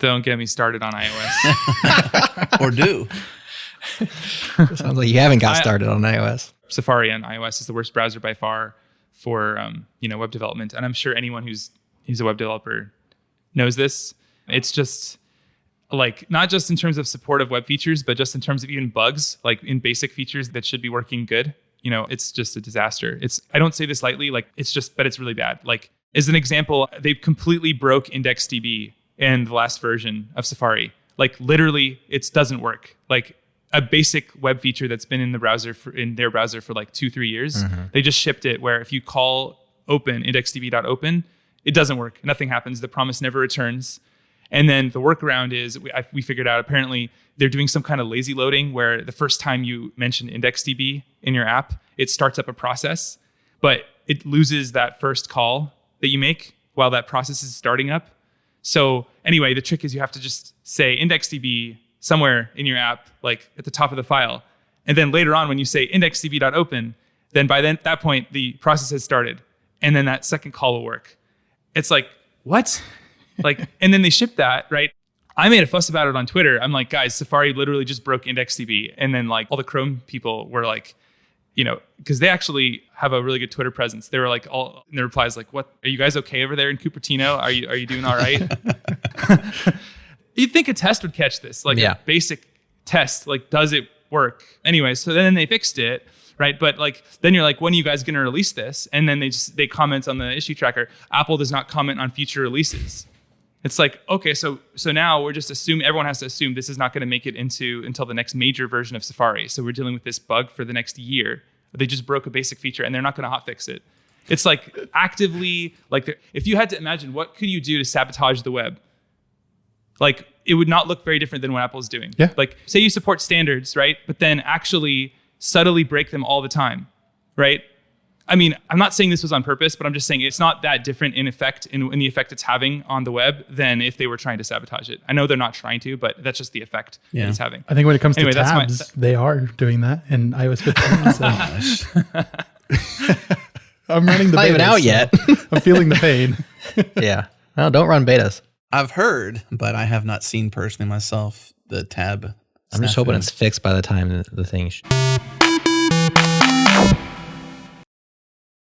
Don't get me started on iOS. Or do. Sounds like you haven't got started on iOS. Safari on iOS is the worst browser by far for web development, and I'm sure anyone who's a web developer knows this. It's just like not just in terms of support of web features, but just in terms of even bugs, like in basic features that should be working good. It's just a disaster. I don't say this lightly, but it's really bad. Like as an example, they completely broke IndexedDB in the last version of Safari. Like literally, it doesn't work. Like a basic web feature that's been in their browser for like 2-3 years. Mm-hmm. They just shipped it where if you call open indexedb.open, it doesn't work. Nothing happens. The promise never returns. And then the workaround is we figured out apparently they're doing some kind of lazy loading where the first time you mention IndexedDB in your app, it starts up a process, but it loses that first call that you make while that process is starting up. So anyway, the trick is you have to just say IndexedDB somewhere in your app, like at the top of the file. And then later on, when you say indexedb.open, then by that point, the process has started. And then that second call will work. It's like, what? And then they shipped that, right? I made a fuss about it on Twitter. I'm like, guys, Safari literally just broke IndexedDB. And then like all the Chrome people were like, because they actually have a really good Twitter presence. They were like, all in their replies, like, "What are you guys okay over there in Cupertino? Are you doing all right?" You'd think a test would catch this, like a basic test. Like, does it work? Anyway, so then they fixed it, right? But like, then you're like, when are you guys going to release this? And then they comment on the issue tracker. Apple does not comment on future releases. It's like, okay, so now we're just assuming everyone has to assume this is not going to make it until the next major version of Safari. So we're dealing with this bug for the next year. They just broke a basic feature and they're not going to hotfix it. It's like actively, like if you had to imagine what could you do to sabotage the web, like it would not look very different than what Apple's doing. Yeah. Like say you support standards, right? But then actually subtly break them all the time, right? I mean, I'm not saying this was on purpose, but I'm just saying it's not that different in effect, in the effect it's having on the web than if they were trying to sabotage it. I know they're not trying to, but that's just the effect that it's having. I think when it comes to tabs, they are doing that in iOS 15. So. I'm running the not betas, even out yet. I'm feeling the pain. Yeah. No, don't run betas. I've heard, but I have not seen personally myself, the tab. I'm just hoping it's fixed by the time the thing